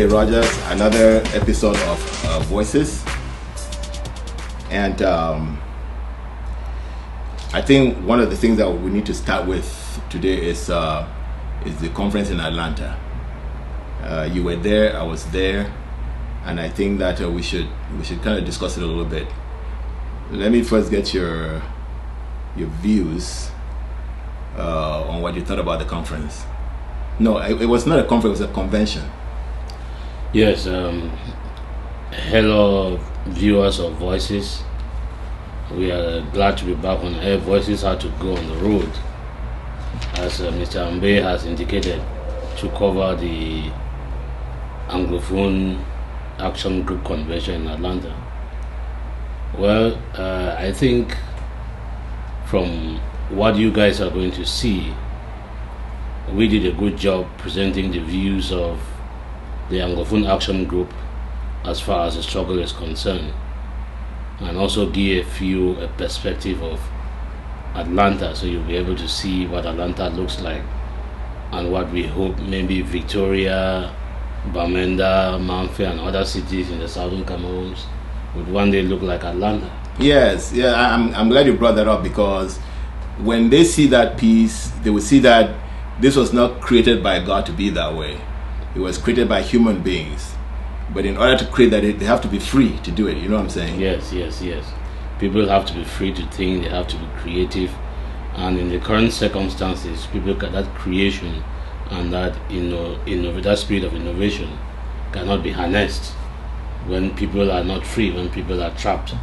Okay, Rogers, another episode of Voices, and I think one of the things that we need to start with today is the conference in Atlanta. You were there, I was there, and I think that we should kind of discuss it a little bit. Let me first get your views on what you thought about the conference. No, it was not a conference; it was a convention. Yes, hello viewers of Voices. We are glad to be back on air. Voices had to go on the road, as Mr. Ambe has indicated, to cover the Anglophone Action Group Convention in Atlanta. Well, I think from what you guys are going to see, we did a good job presenting the views of the Anglophone Action Group as far as the struggle is concerned, and also give a perspective of Atlanta, so you'll be able to see what Atlanta looks like and what we hope maybe Victoria, Bamenda, Mamfe and other cities in the southern Cameroons would one day look like Atlanta. Yes, I'm glad you brought that up, because when they see that piece, they will see that this was not created by God to be that way. It was created by human beings. But in order to create that, they have to be free to do it. You know what I'm saying? Yes. People have to be free to think. They have to be creative. And in the current circumstances, people that creation and that that spirit of innovation cannot be harnessed when people are not free, when people are trapped,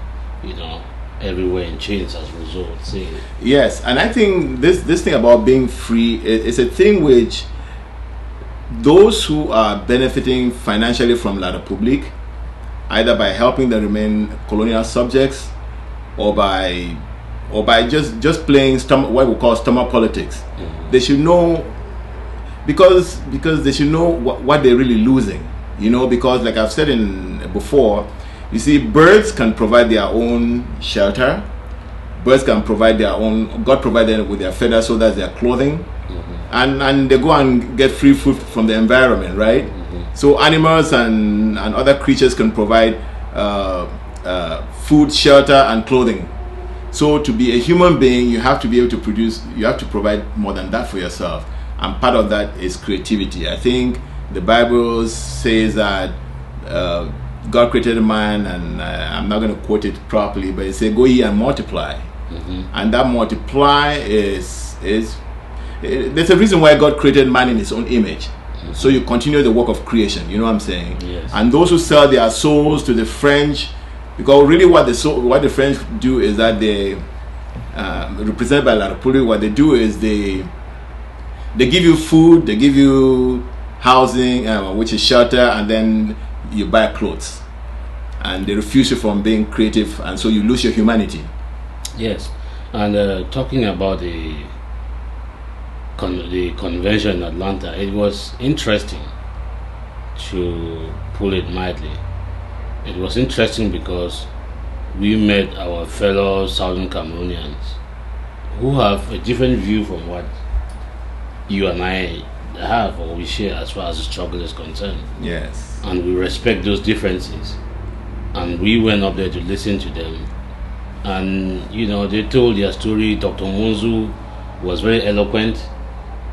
everywhere in chains, as Rousseau would say. Yes, and I think this thing about being free is a thing which those who are benefiting financially from La République, either by helping them remain colonial subjects or by just playing what we call stomach politics, they should know, because they should know what they're really losing. Because like I've said before, you see, birds can provide their own shelter. Birds can provide their own. God provided them with their feathers, so that's their clothing. And they go and get free food from the environment, right? So animals and other creatures can provide food, shelter, and clothing. So to be a human being, you have to be able to produce. You have to provide more than that for yourself, and part of that is creativity. I think the Bible says that God created man, and I'm not going to quote it properly, but it says, "Go ye and multiply," and that multiply is there's a reason why God created man in his own image. So you continue the work of creation. You know what I'm saying? Yes. And those who sell their souls to the French, because really what the French do is that they, represented by La République, what they do is they give you food, they give you housing, which is shelter, and then you buy clothes. And they refuse you from being creative, and so you lose your humanity. Yes. And talking about the convention in Atlanta, it was interesting, to put it mildly. It was interesting because we met our fellow Southern Cameroonians who have a different view from what you and I have, or we share, as far as the struggle is concerned. Yes. And we respect those differences. And we went up there to listen to them. And, they told their story. Dr. Monzu was very eloquent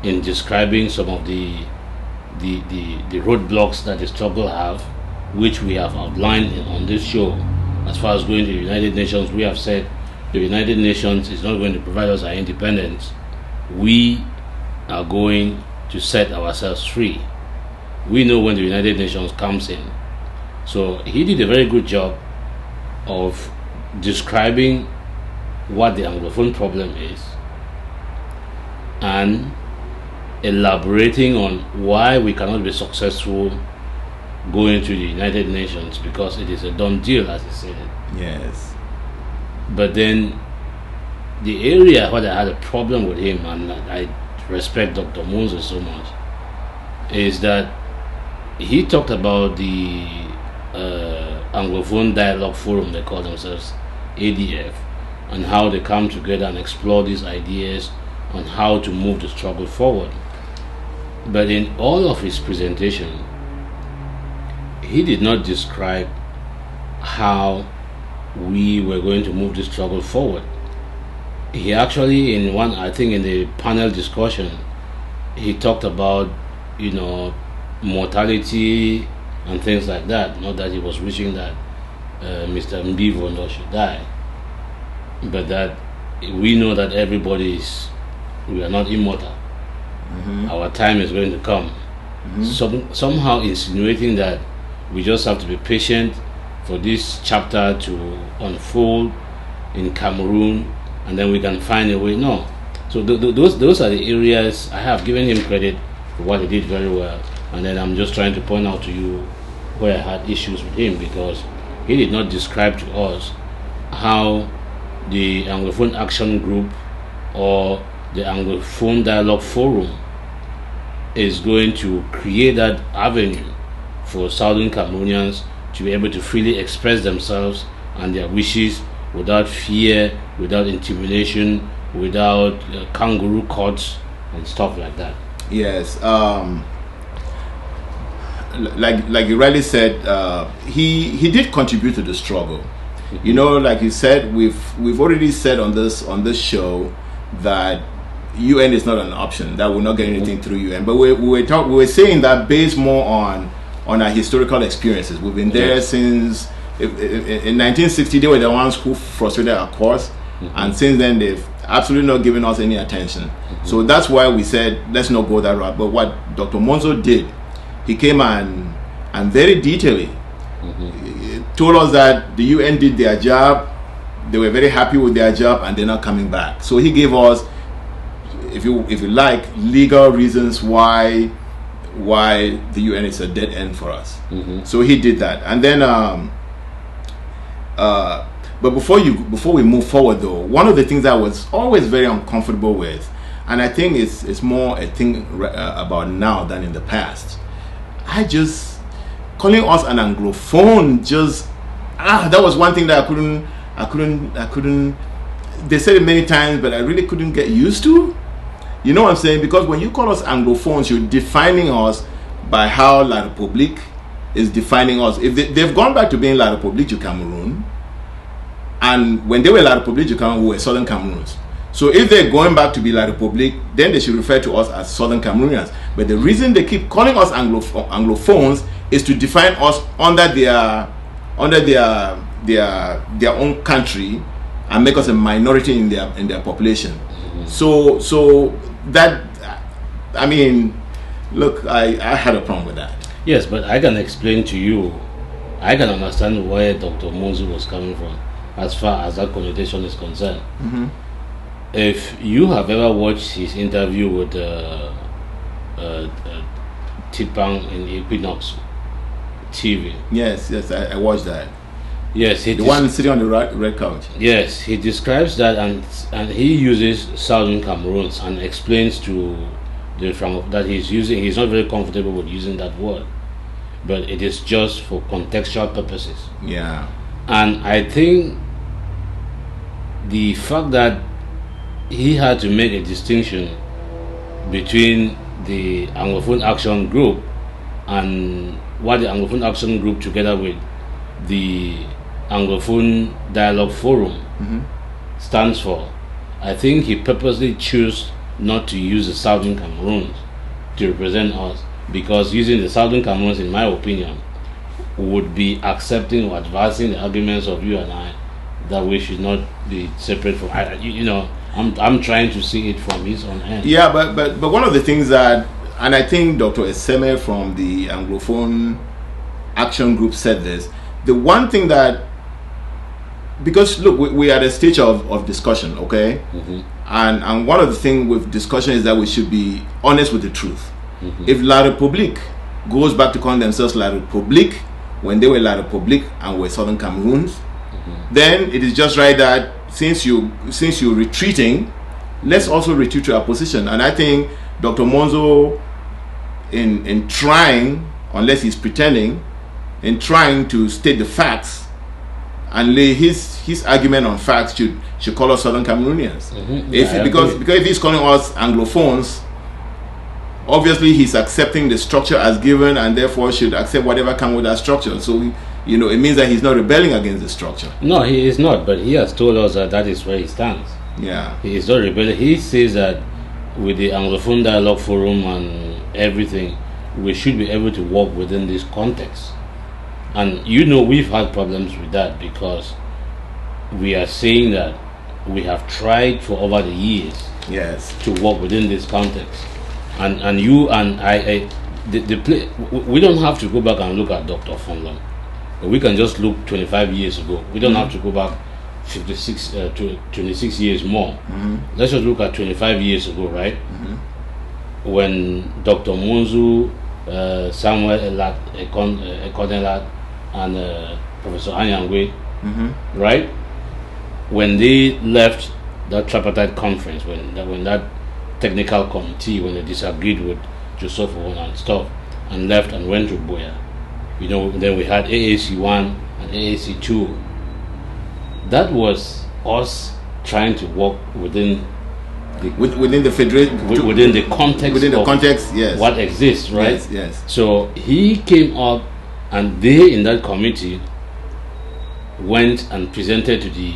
in describing some of the roadblocks that the struggle have, which we have outlined on this show. As far as going to the United Nations, we have said the United Nations is not going to provide us our independence. We are going to set ourselves free. We know when the United Nations comes in. So he did a very good job of describing what the Anglophone problem is and elaborating on why we cannot be successful going to the United Nations, because it is a done deal, as he said. Yes. But then the area where I had a problem with him, and I respect Dr. Moses so much, is that he talked about the Anglophone Dialogue Forum, they call themselves ADF, and how they come together and explore these ideas on how to move the struggle forward. But in all of his presentation, he did not describe how we were going to move the struggle forward. He actually, in one, I think in the panel discussion, he talked about, mortality and things like that. Not that he was wishing that Mr. Mbivondo should die, but that we know that we are not immortal. Our time is going to come. Somehow insinuating that we just have to be patient for this chapter to unfold in Cameroon, and then we can find a way. No. So those are the areas I have given him credit for what he did very well, and then I'm just trying to point out to you where I had issues with him, because he did not describe to us how the Anglophone Action Group or the Anglophone Dialogue Forum is going to create that avenue for Southern Cameroonians to be able to freely express themselves and their wishes without fear, without intimidation, without kangaroo courts and stuff like that. Yes, like you rightly said, he did contribute to the struggle. Like you said, we've already said on this show that UN is not an option, that we're not getting anything through UN. But we were saying that based more on our historical experiences. We've been there since in 1960. They were the ones who frustrated our cause, and since then they've absolutely not given us any attention. So that's why we said let's not go that route. But what Dr. Monzo did, he came and very detailedly told us that the UN did their job. They were very happy with their job, and they're not coming back. So he gave us, if you like, legal reasons why the UN is a dead end for us. So he did that, and then but before we move forward, though, one of the things I was always very uncomfortable with, and I think it's more a thing about now than in the past, calling us an Anglophone, that was one thing that I couldn't. They said it many times, but I really couldn't get used to. You know what I'm saying? Because when you call us Anglophones, you're defining us by how La République is defining us. If they've gone back to being La République du Cameroun, and when they were La République du Cameroun, we were Southern Cameroons. So if they're going back to be La République, then they should refer to us as Southern Cameroonians. But the reason they keep calling us Anglophones is to define us under their own country and make us a minority in their population. So that, I mean, look, I had a problem with that. Yes, but I can explain to you, I can understand where Dr. Monzo was coming from as far as that connotation is concerned. If you have ever watched his interview with Tipang in Equinox TV. Yes, I watched that. Yes, the one sitting on the red couch. Yes, he describes that, and he uses Southern Cameroons and explains to that he's not very comfortable with using that word, but it is just for contextual purposes. Yeah. And I think the fact that he had to make a distinction between the Anglophone Action Group and what the Anglophone Action Group, together with the Anglophone Dialogue Forum, stands for, I think he purposely chose not to use the Southern Cameroons to represent us, because using the Southern Cameroons, in my opinion, would be accepting or advancing the arguments of you and I that we should not be separate from. I'm trying to see it from his own end. Yeah, but one of the things that, and I think Dr. Eseme from the Anglophone Action Group said this, the one thing that, because look, we are at a stage of discussion, okay? And one of the things with discussion is that we should be honest with the truth. If La République goes back to calling themselves La République when they were La République and were Southern Cameroons, then it is just right that since you're retreating, let's also retreat to our position. And I think Dr. Monzo, in trying, unless he's pretending, in trying to state the facts and lay his argument on facts, should call us Southern Cameroonians. Because if he's calling us Anglophones, obviously he's accepting the structure as given, and therefore should accept whatever comes with that structure. So it means that he's not rebelling against the structure. No, he is not, but he has told us that is where he stands. Yeah, he is not rebelling. He says that with the Anglophone Dialogue Forum and everything, we should be able to work within this context. And we've had problems with that, because we are saying that we have tried for over the years, yes, to work within this context. And you and I we don't have to go back and look at Dr. Fonlon. We can just look 25 years ago. We don't have to go back 26 to 26 years more. Let's just look at 25 years ago, right? When Dr. Monzo, Samuel Ekonelat, and Professor Anyangwe, right? When they left that tripartite conference, when that technical committee, when they disagreed with Joseph Owen and stuff, and left and went to Boya, then we had AAC 1 and AAC 2. That was us trying to work within the federation, within the context, yes, what exists, right? Yes. So he came up, and they in that committee went and presented to the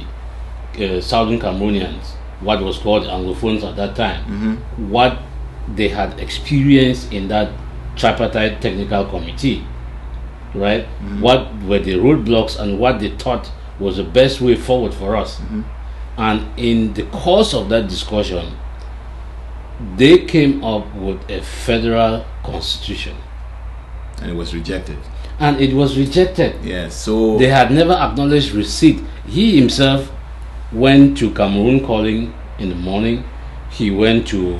Southern Cameroonians, what was called Anglophones at that time, what they had experienced in that tripartite technical committee, right? What were the roadblocks and what they thought was the best way forward for us. And in the course of that discussion, they came up with a federal constitution. And it was rejected. Yes, so they had never acknowledged receipt. He himself went to Cameroon calling in the morning. He went to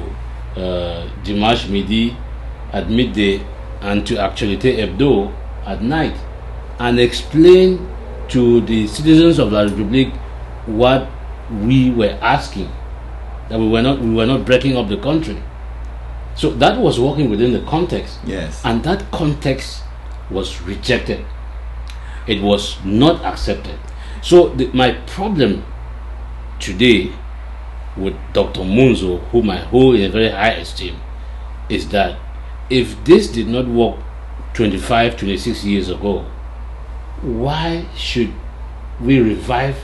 Dimanche Midi at midday, and to Actualité Hebdo at night, and explained to the citizens of La République what we were asking, that we were not breaking up the country. So that was working within the context. Yes. And that context was rejected. It was not accepted. So my problem today with Dr. Monzo, whom I hold in a very high esteem, is that if this did not work 25, 26 years ago, why should we revive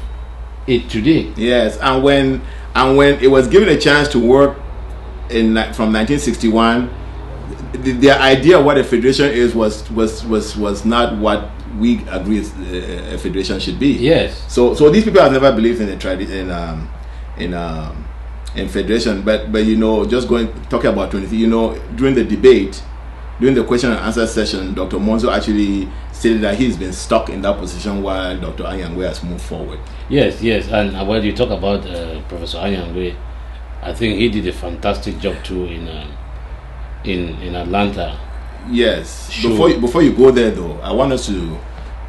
it today? Yes, and when it was given a chance to work from 1961, their idea of what a federation is was not what we agree a federation should be. Yes. So these people have never believed in in federation, but just talking about 20, during the debate, during the question and answer session, Dr. Monzo actually stated that he's been stuck in that position while Dr. Anyangwe has moved forward. Yes, and when you talk about Professor Anyangwe, I think he did a fantastic job too in Atlanta. Yes. Sure. Before you go there though, I want us to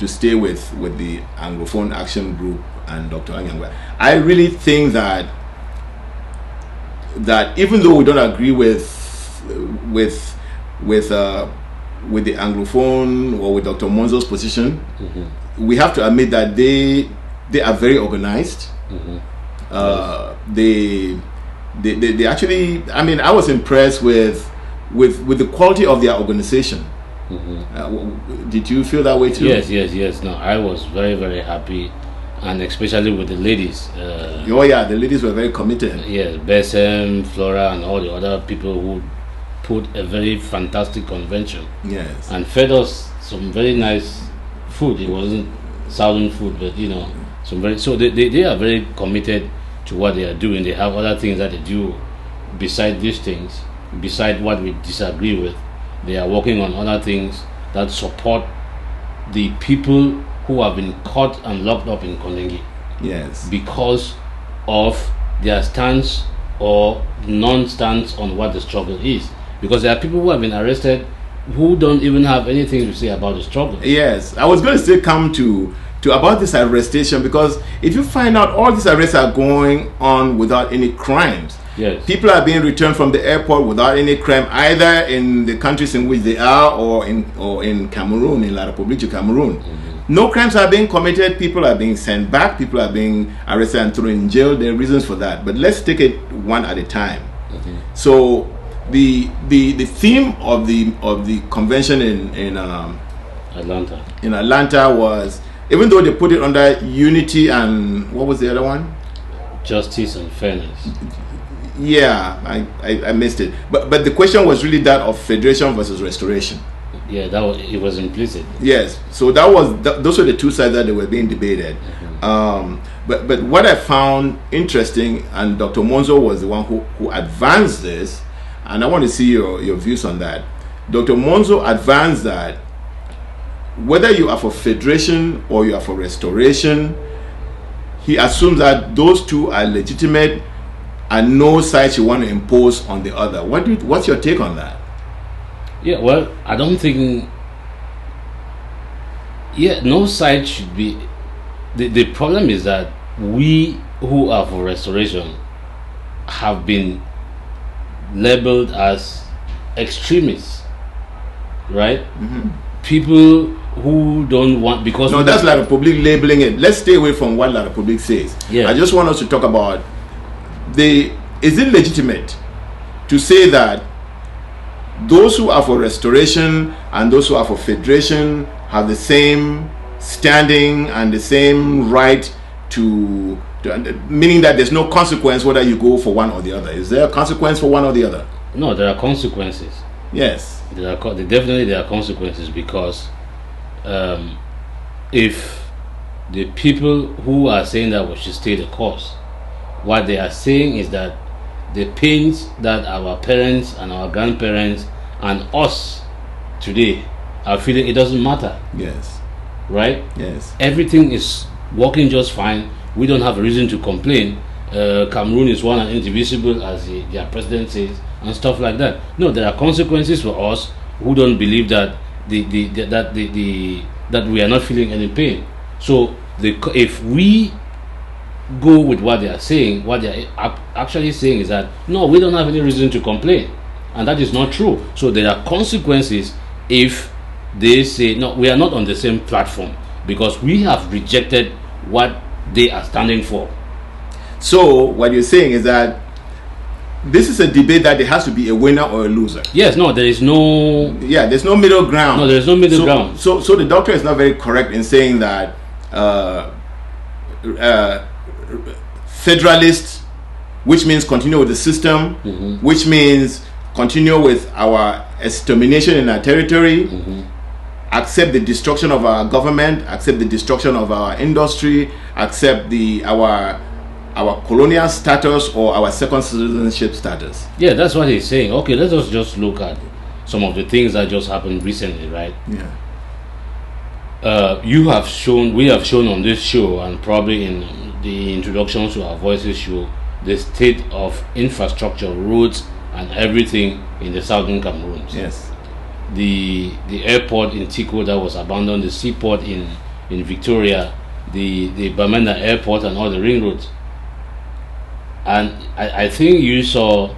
stay with the Anglophone Action Group and Dr. Anyangwe. I really think that even though we don't agree with the Anglophone or with Dr. Monzo's position, we have to admit that they are very organized. They actually, I was impressed with the quality of their organization. Did you feel that way too? Yes. No, I was very, very happy, and especially with the ladies. The ladies were very committed. Yes, Besem, Flora, and all the other people who put a very fantastic convention. Yes. And fed us some very nice food. It wasn't southern food, but so they are very committed to what they are doing. They have other things that they do beside these things, beside what we disagree with. They are working on other things that support the people who have been caught and locked up in Kondengi. Yes. Because of their stance or non-stance on what the struggle is. Because there are people who have been arrested who don't even have anything to say about the struggle. Yes, I was going to say come to about this arrestation, because if you find out all these arrests are going on without any crimes. Yes. People are being returned from the airport without any crime, either in the countries in which they are or in Cameroon, in La République du Cameroon. No crimes are being committed, people are being sent back, people are being arrested and thrown in jail. There are reasons for that, but let's take it one at a time. So the theme of the convention in Atlanta was, even though they put it under unity and what was the other one? Justice and fairness. Yeah, I missed it. But the question was really that of federation versus restoration. Yeah, it was implicit. Yes, so those were the two sides that they were being debated. But what I found interesting, and Dr. Monzo was the one who advanced this, and I want to see your views on that. Dr. Monzo advanced that whether you are for federation or you are for restoration, he assumes that those two are legitimate and no side you want to impose on the other. What's your take on that? Yeah, well, I don't think. Yeah, no side should be. The problem is that we who are for restoration have been labeled as extremists, right? People who don't want, because no, that's La Republique labeling it. Let's stay away from what La Republique says. Yeah. I just want us to talk about is it legitimate to say that those who are for restoration and those who are for federation have the same standing and the same right to meaning that there's no consequence whether you go for one or the other? Is there a consequence for one or the other? No, there are consequences. Yes, definitely there are consequences, because if the people who are saying that we should stay the course, what they are saying is that the pains that our parents and our grandparents and us today are feeling, it doesn't matter. Yes. Right? Yes. Everything is working just fine. We don't have a reason to complain. Cameroon is one and indivisible, as their president says, and stuff like that. No, there are consequences for us who don't believe that that we are not feeling any pain. So if we go with what they are saying, what they are actually saying is that no, we don't have any reason to complain, and that is not true. So there are consequences if they say no, we are not on the same platform, because we have rejected what they are standing for. So what you're saying is that this is a debate that there has to be a winner or a loser. Yes, no, there is no. Yeah, there's no middle ground. No, there's no middle ground. So the doctor is not very correct in saying that federalist, which means continue with the system, which means continue with our extermination in our territory, accept the destruction of our government, accept the destruction of our industry, accept our colonial status or our second citizenship status. Yeah, that's what he's saying. Okay, let us just look at some of the things that just happened recently, right? Yeah. We have shown on this show, and probably in the introduction to our Voices show, the state of infrastructure, roads and everything in the southern Cameroon. Yes. The airport in Tico that was abandoned, the seaport in Victoria, the Bamenda airport and all the ring roads. And I think you saw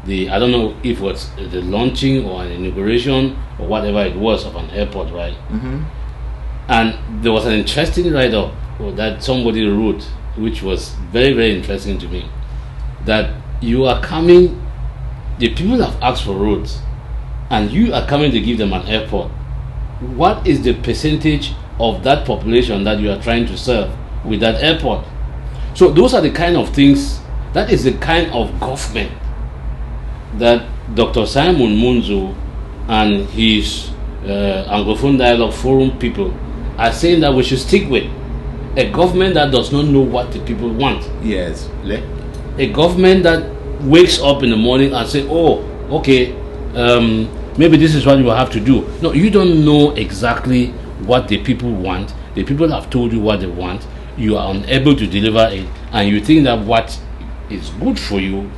I don't know if it was the launching or an inauguration or whatever it was of an airport, right? And there was an interesting write-up that somebody wrote, which was very, very interesting to me, that you are coming, the people have asked for roads, and you are coming to give them an airport. What is the percentage of that population that you are trying to serve with that airport? So those are the kind of things, that is the kind of government that Dr. Simon Monzo and his Anglophone Dialogue Forum people are saying that we should stick with. A government that does not know what the people want. Yes. A government that wakes up in the morning and say, oh, okay, maybe this is what you have to do. No, you don't know exactly what the people want. The people have told you what they want. You are unable to deliver it, and you think that what is good for you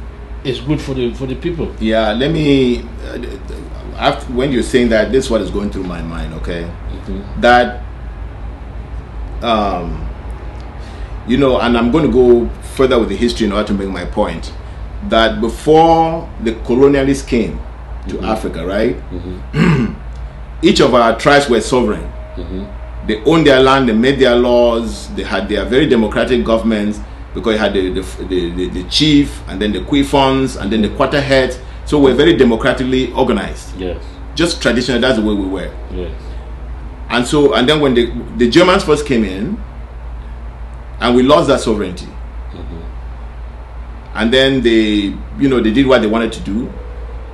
is good for the people. Yeah, let me. When you're saying that, this is what is going through my mind. Okay, that and I'm going to go further with the history in order to make my point. That before the colonialists came to Africa, right? Each of our tribes were sovereign. They owned their land, they made their laws, they had their very democratic governments, because you had the chief, and then the quiffons, and then the quarter heads. So we're very democratically organized. Yes. Just traditional, that's the way we were. Yes. And then when the Germans first came in, and we lost that sovereignty. And then they did what they wanted to do.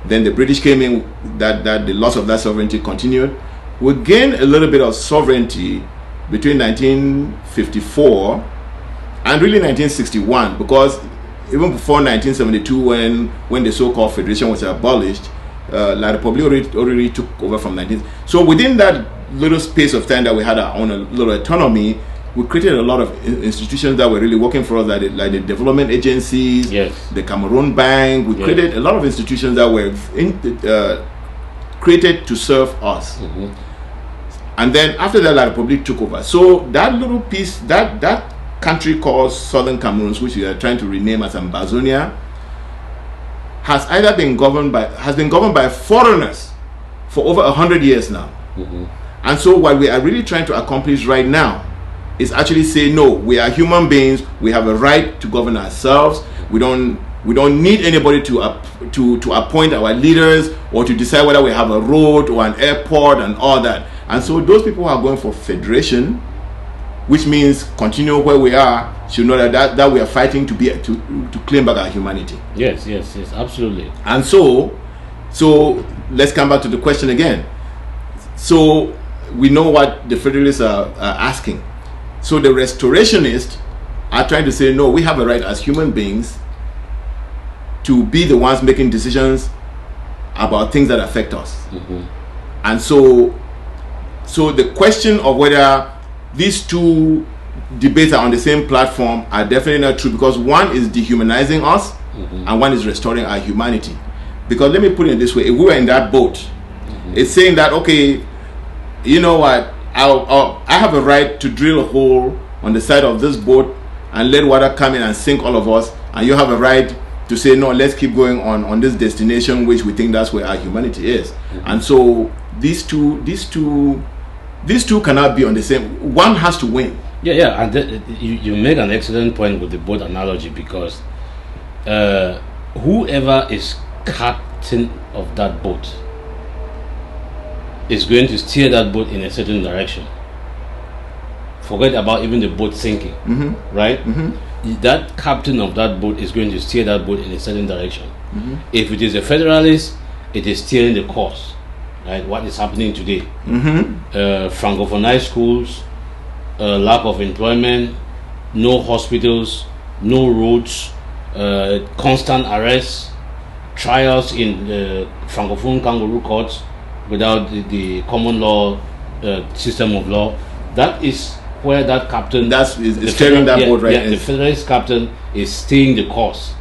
Then the British came in, that the loss of that sovereignty continued. We gained a little bit of sovereignty between 1954 and really 1961, because even before 1972, when the so-called federation was abolished, La République already took over from 19. So within that little space of time that we had our own little autonomy, we created a lot of institutions that were really working for us, like the development agencies, yes, the Cameroon Bank. We created a lot of institutions that were created to serve us. And then after that, La République took over. So that little piece, that country called Southern Cameroon, which we are trying to rename as Ambazonia, has been governed by foreigners for over 100 years now. And so what we are really trying to accomplish right now is actually say, no, we are human beings. We have a right to govern ourselves. We don't need anybody to appoint our leaders or to decide whether we have a road or an airport and all that. And so those people who are going for federation, which means continue where we are, should know that we are fighting to claim back our humanity. Yes, absolutely. And so let's come back to the question again. So we know what the federalists are asking. So the restorationists are trying to say, no, we have a right as human beings to be the ones making decisions about things that affect us. And so the question of whether these two debates are on the same platform are definitely not true, because one is dehumanizing us and one is restoring our humanity. Because let me put it this way, if we were in that boat, it's saying that, okay, you know what, I have a right to drill a hole on the side of this boat and let water come in and sink all of us, and you have a right to say, no, let's keep going on this destination, which we think that's where our humanity is. And so these two cannot be on the same. One has to win. Yeah, and you make an excellent point with the boat analogy, because whoever is captain of that boat is going to steer that boat in a certain direction. Forget about even the boat sinking, right? That captain of that boat is going to steer that boat in a certain direction. If it is a federalist, it is steering the course, right? What is happening today? Francophonized schools, lack of employment, no hospitals, no roads, constant arrests, trials in Francophone kangaroo courts without the common law system of law. That is where that captain is steering that boat, right? The federalist captain is staying the course.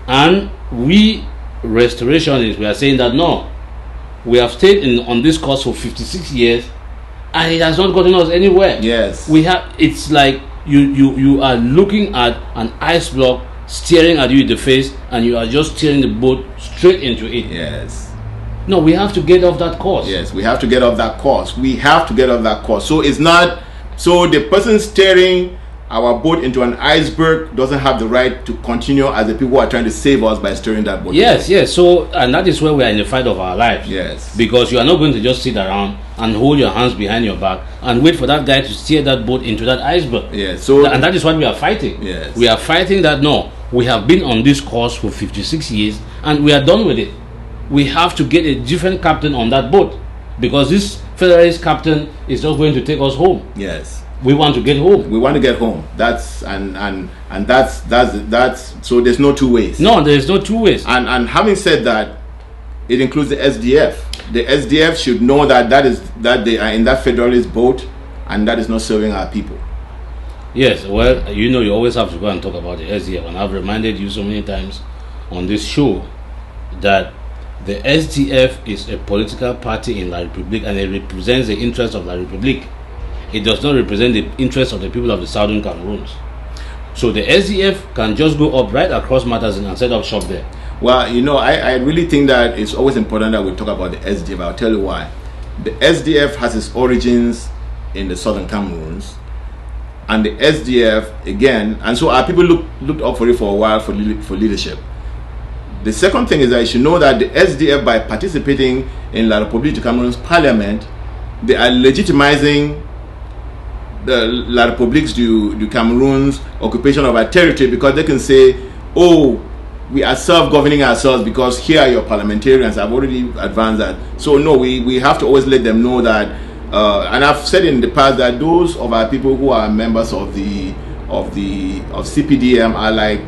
And we restorationists, we are saying that no, we have stayed on this course for 56 years and it has not gotten us anywhere. Yes. It's like you are looking at an ice block staring at you in the face, and you are just steering the boat straight into it. Yes. No, we have to get off that course. Yes, we have to get off that course. We have to get off that course. So it's not, so the person steering our boat into an iceberg doesn't have the right to continue as the people who are trying to save us by steering that boat. Yes. So, and that is where we are in the fight of our lives. Yes. Because you are not going to just sit around and hold your hands behind your back and wait for that guy to steer that boat into that iceberg. Yes. So, and that is what we are fighting. Yes. We are fighting that no, we have been on this course for 56 years and we are done with it. We have to get a different captain on that boat, because this federalist captain is just going to take us home. Yes. We want to get home. We want to get home. That's so there's no two ways. No, there is no two ways. And having said that, it includes the SDF. The SDF should know that they are in that federalist boat, and that is not serving our people. Yes, well, you always have to go and talk about the SDF, and I've reminded you so many times on this show that the SDF is a political party in La République, and it represents the interests of La République. It does not represent the interests of the people of the Southern Cameroons. So the SDF can just go up right across Matterson and set up shop there. Well, I really think that it's always important that we talk about the SDF. I'll tell you why. The SDF has its origins in the Southern Cameroons, and the SDF again, and so our people looked up for it for a while for leadership. The second thing is that you should know that the SDF, by participating in La République du Cameroon's parliament, they are legitimizing the La République du Cameroon's occupation of our territory, because they can say, oh, we are self-governing ourselves because here are your parliamentarians. I've already advanced that. So no, we have to always let them know that, and I've said in the past that those of our people who are members of CPDM are like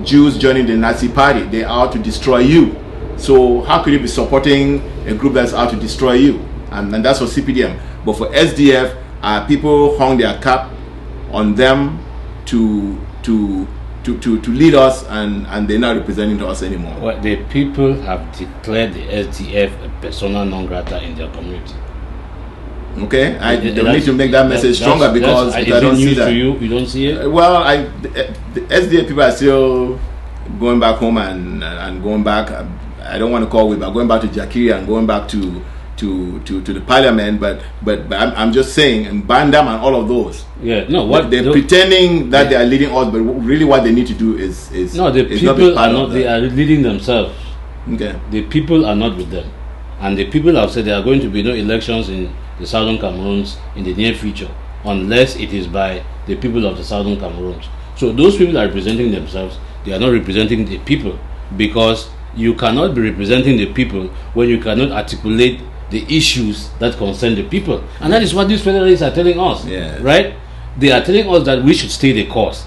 Jews joining the Nazi party. They are out to destroy you. So how could you be supporting a group that's out to destroy you? And that's for CPDM. But for SDF, people hung their cap on them to lead us, and they're not representing to us anymore. Well, the people have declared the SDF a persona non grata in their community. Okay, they need to make that message stronger, because I don't see that. You don't see it? Well, the SDF people are still going back home and going back. I don't want to call it, but going back to Jakiri and going back to the parliament. But I'm just saying, and Bandam and all of those. Yeah, no. What they're pretending that they are leading us, but really what they need to do is no. The people are not. They are leading themselves. Okay. The people are not with them, and the people have said there are going to be no elections in the Southern Cameroons in the near future, unless it is by the people of the Southern Cameroons. So those people are representing themselves. They are not representing the people, because you cannot be representing the people when you cannot articulate the issues that concern the people. And that is what these federalists are telling us. Yes. Right? They are telling us that we should stay the course.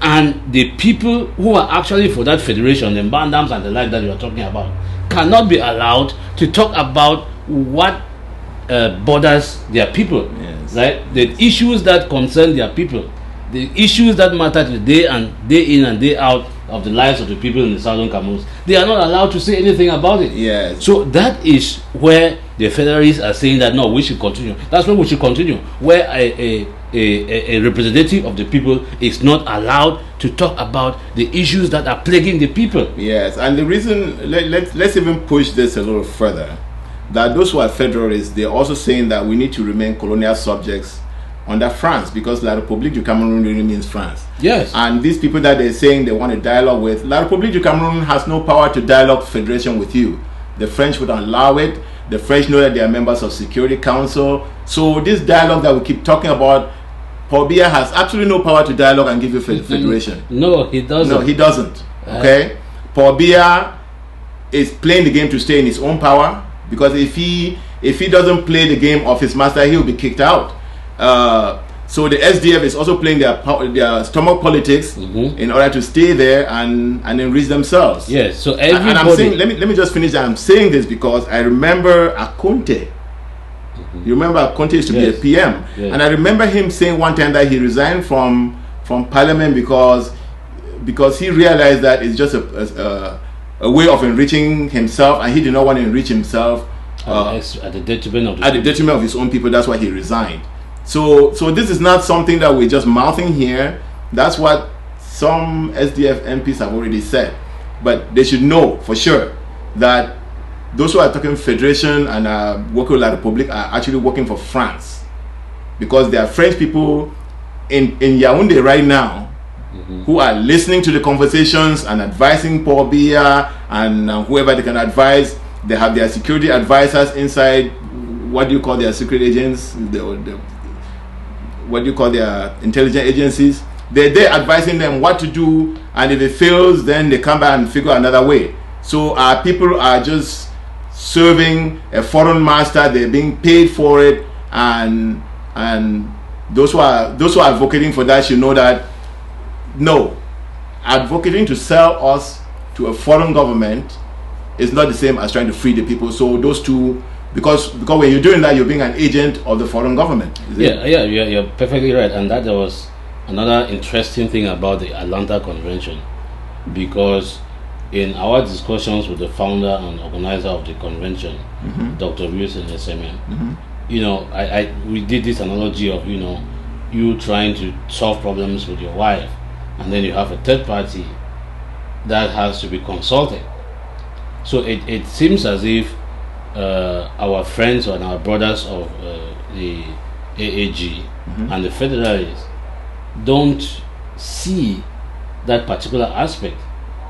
And the people who are actually for that federation, the Bandams and the like that you are talking about, cannot be allowed to talk about what bothers their people. Yes. Right? The issues that concern their people, the issues that matter to day in and day out of the lives of the people in the Southern Cameroons, they are not allowed to say anything about it. Yes. So that is where the federalists are saying that no, we should continue. That's where we should continue, where a representative of the people is not allowed to talk about the issues that are plaguing the people. Yes, and the reason, let's even push this a little further, that those who are federalists, they're also saying that we need to remain colonial subjects under France, because La République du Cameroon really means France. Yes. And these people that they're saying they want a dialogue with, La République du Cameroon has no power to dialogue federation with you. The French would allow it. The French know that they are members of Security Council. So this dialogue that we keep talking about, Paul Biya has absolutely no power to dialogue and give you federation. No, he doesn't. No, he doesn't. Okay? Paul Biya is playing the game to stay in his own power, because if he doesn't play the game of his master, he'll be kicked out. So the SDF is also playing their stomach politics in order to stay there and enrich themselves. Yes. So everybody. And I'm saying, let me just finish. I'm saying this because I remember Akonte. You remember Akonte used to be a PM, and I remember him saying one time that he resigned from Parliament because he realized that it's just a way of enriching himself, and he did not want to enrich himself at the detriment of his own people. That's why he resigned. So this is not something that we're just mouthing here. That's what some SDF MPs have already said. But they should know for sure that those who are talking federation and working with La République are actually working for France, because there are French people in Yaoundé right now who are listening to the conversations and advising Paul Biya and whoever they can advise. They have their security advisors inside. What do you call their secret agents? What do you call their intelligence agencies? They're advising them what to do, and if it fails, then they come back and figure another way. So our people are just serving a foreign master. They're being paid for it, and those who are advocating for that should know that no, advocating to sell us to a foreign government is not the same as trying to free the people. So those two, because when you're doing that, you're being an agent of the foreign government. You're perfectly right. And that was another interesting thing about the Atlanta Convention, because in our discussions with the founder and organizer of the convention, Dr. Wilson Esemen, we did this analogy of you trying to solve problems with your wife, and then you have a third party that has to be consulted. So it seems as if our friends and our brothers of the AAG and the Federalists don't see that particular aspect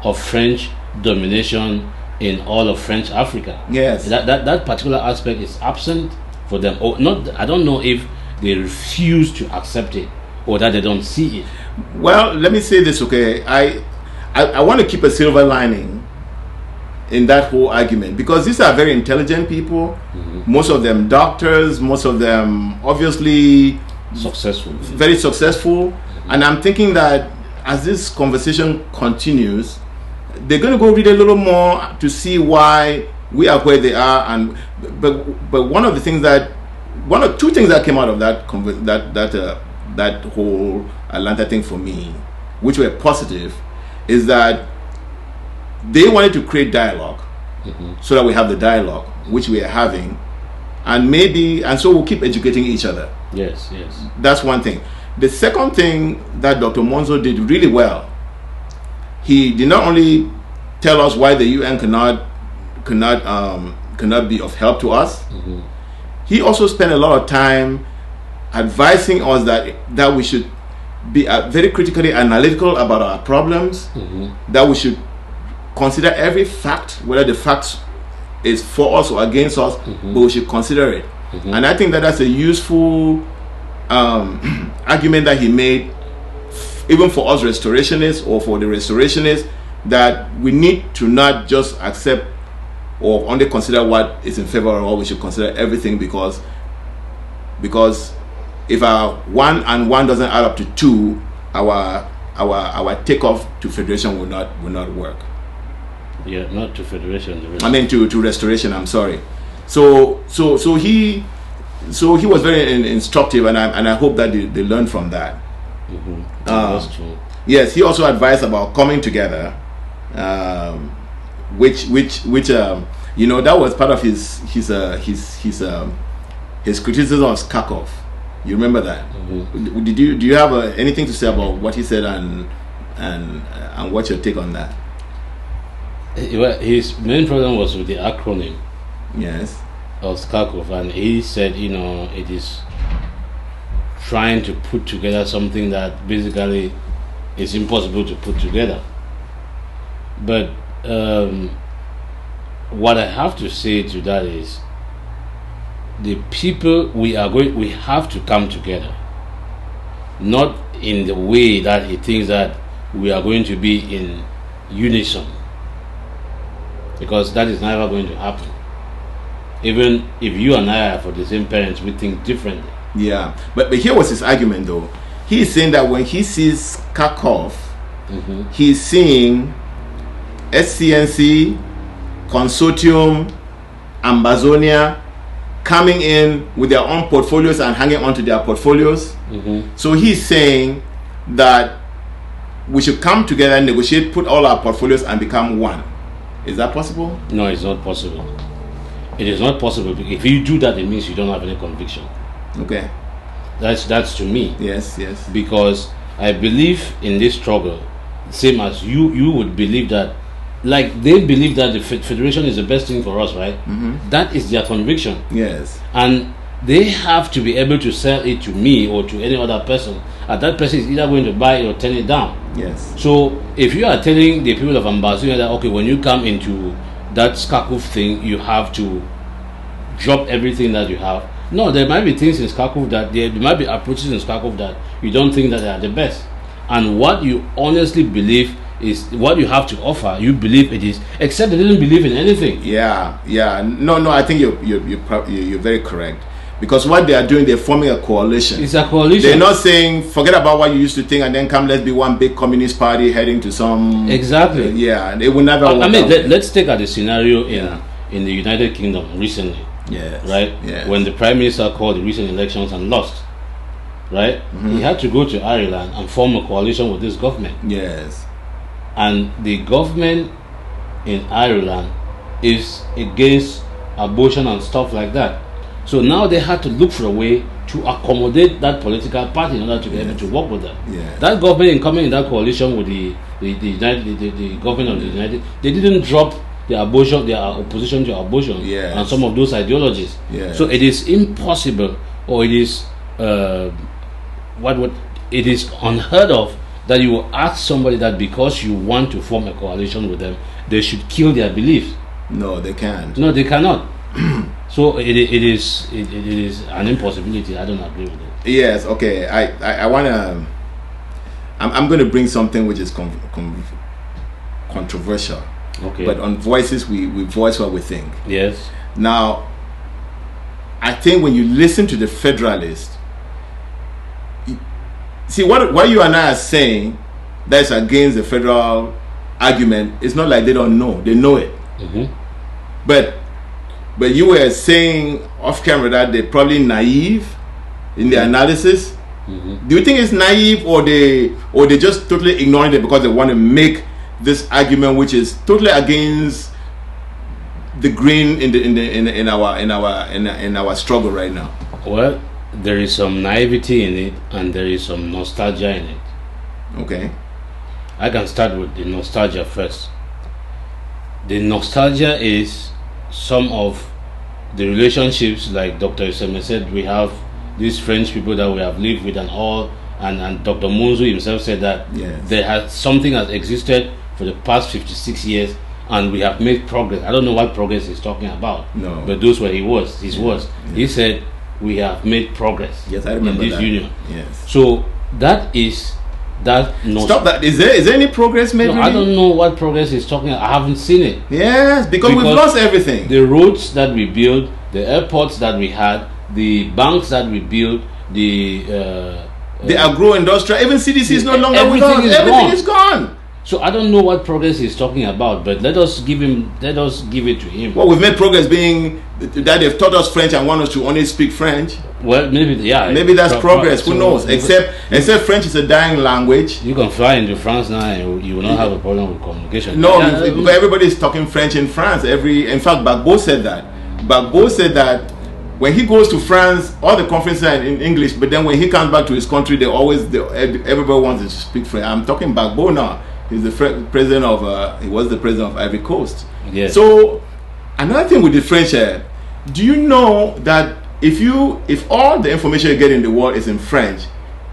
of French domination in all of French Africa. Yes. That particular aspect is absent for them. Or not. I don't know if they refuse to accept it or that they don't see it. Well, let me say this, okay? I want to keep a silver lining in that whole argument, because these are very intelligent people. Most of them doctors, most of them obviously Successful. very successful. And I'm thinking that as this conversation continues, they're going to go read a little more to see why we are where they are. And but one of the things that two things that came out of that whole Atlanta thing for me, which were positive, is that they wanted to create dialogue, so that we have the dialogue which we are having, and so we'll keep educating each other. Yes. That's one thing. The second thing that Dr. Monzo did really well, he did not only tell us why the UN cannot be of help to us. He also spent a lot of time advising us that we should be very critically analytical about our problems, that we should consider every fact, whether the fact is for us or against us, but we should consider it. And I think that's a useful argument that he made, even for us restorationists or for the restorationists, that we need to not just accept or only consider what is in favor of all. We should consider everything, because if our 1 and 1 doesn't add up to 2, our takeoff to federation will not work. Yeah, not to federation. I mean to restoration. I'm sorry. So he was very instructive, and I hope that they learned from that. That's true. Yes, he also advised about coming together, which that was part of his criticism of Skakov. You remember that? Do you have anything to say about what he said and what's your take on that? Well, his main problem was with the acronym. Yes. Of Skakov, and he said, it is trying to put together something that basically is impossible to put together. But what I have to say to that is, the people we have to come together, not in the way that he thinks that we are going to be in unison, because that is never going to happen. Even if you and I are for the same parents, we think differently. Yeah, but here was his argument though. He's saying that when he sees Kakov, he's seeing SCNC, Consortium, Ambazonia coming in with their own portfolios and hanging on to their portfolios. So he's saying that we should come together, negotiate, put all our portfolios and become one. Is that possible? No, it's not possible. It is not possible. If you do that, it means you don't have any conviction. Okay. That's to me. Yes. Because I believe in this struggle, same as you would believe that, like they believe that the federation is the best thing for us, right? That is their conviction. Yes. And they have to be able to sell it to me or to any other person, and that person is either going to buy it or turn it down. Yes. So if you are telling the people of Ambazonia that, okay, when you come into that Skakov thing, you have to drop everything that you have. No, there might be things in Skakov that there might be approaches in Skakov that you don't think that they are the best. And what you honestly believe is what you have to offer. You believe it is, except they didn't believe in anything. Yeah. No. I think you're very correct. Because what they are doing, they're forming a coalition. It's a coalition. They're not saying, forget about what you used to think and then come, let's be one big communist party heading to some... Exactly. Yeah, they will never... I mean, let's take out the scenario in the United Kingdom recently. Yes. Right? Yes. When the Prime Minister called the recent elections and lost. Right? He had to go to Ireland and form a coalition with this government. Yes. And the government in Ireland is against abortion and stuff like that. So now they had to look for a way to accommodate that political party in order to be able to work with them. Yes. That government, in coming in that coalition with the government of the United, they didn't drop their opposition to abortion and some of those ideologies. Yes. So it is impossible, or it is it is unheard of that you will ask somebody that because you want to form a coalition with them, they should kill their beliefs. No, they can't. No, they cannot. So it is an impossibility. I don't agree with it. Yes, okay. I want to. I'm going to bring something which is controversial. Okay. But on Voices, we voice what we think. Yes. Now, I think when you listen to the Federalist, see what you and I are saying that's against the federal argument. It's not like they don't know; they know it. Mm-hmm. But you were saying off camera that they're probably naive in their analysis. Mm-hmm. Do you think it's naive, or they just totally ignoring it because they want to make this argument, which is totally against the grain in our struggle right now? Well, there is some naivety in it, and there is some nostalgia in it. Okay. I can start with the nostalgia first. The nostalgia is some of the relationships, like Dr. Iseme said, we have these French people that we have lived with and all, and Dr. Munzu himself said that there has something has existed for the past 56 years and we have made progress. I don't know what progress he's talking about. No. But those were his words. Yeah. He said we have made progress. Yes, I remember in this that. union. Yes. So that is that. Stop that. Is there any progress made? No, really? I don't know what progress he's talking about. I haven't seen it. Yes, because we've lost everything. The roads that we built, the airports that we had, the banks that we built, the agro-industrial, even CDC is no longer with us. Everything is gone. So I don't know what progress he's talking about, but let us give it to him. Well, we've made progress being that they've taught us French and want us to only speak French. Well, maybe maybe that's progress. Who knows? Except French is a dying language. You can fly into France now and you will not have a problem with communication. No, because everybody is talking French in France. In fact, Gbagbo said that. Gbagbo said that when he goes to France, all the conferences are in English, but then when he comes back to his country, everybody wants to speak French. I'm talking Gbagbo now. He's the president of. He was the president of Ivory Coast. Yes. So another thing with the French, do you know that if all the information you get in the world is in French,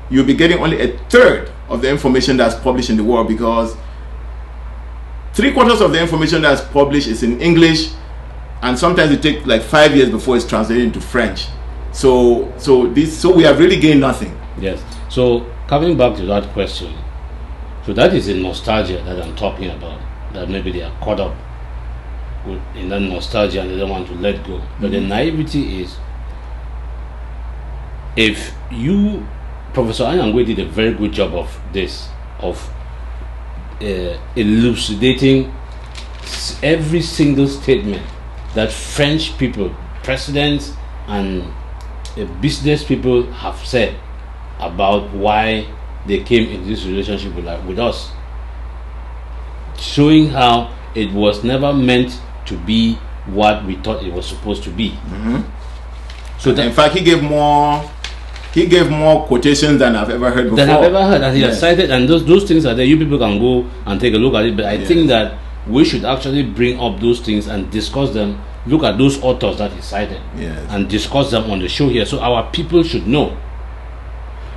you'll be getting only a third of the information that's published in the world, because 3/4 of the information that's published is in English, and sometimes it takes like 5 years before it's translated into French. So we have really gained nothing. Yes. So coming back to that question. So that is the nostalgia that I'm talking about, that maybe they are caught up in that nostalgia and they don't want to let go. But the naivety is, if you, Professor Anyangwe did a very good job of this, of elucidating every single statement that French people, presidents and business people have said about why they came into this relationship with us, showing how it was never meant to be what we thought it was supposed to be. Mm-hmm. So in fact, he gave more quotations than I've ever heard before. And he has cited, and those things are there. You people can go and take a look at it. But I think that we should actually bring up those things and discuss them. Look at those authors that he cited, and discuss them on the show here, so our people should know.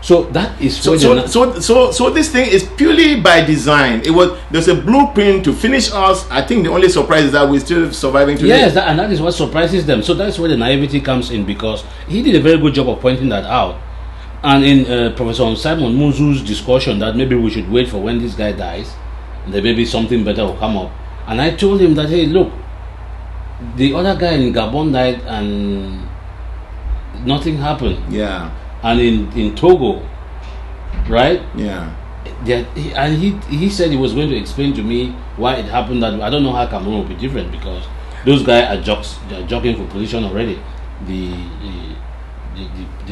So that is so this thing is purely by design. There's a blueprint to finish us. I think the only surprise is that we're still surviving today. Yes, and that is what surprises them. So that's where the naivety comes in, because he did a very good job of pointing that out. And in Professor Simon Munzu's discussion that maybe we should wait for when this guy dies, and then maybe something better will come up. And I told him that, hey, look, the other guy in Gabon died and nothing happened. Yeah. And in Togo, right? Yeah. He said he was going to explain to me why it happened that way. I don't know how Cameroon will be different, because those guys are jocks. They are jockeying for position already. The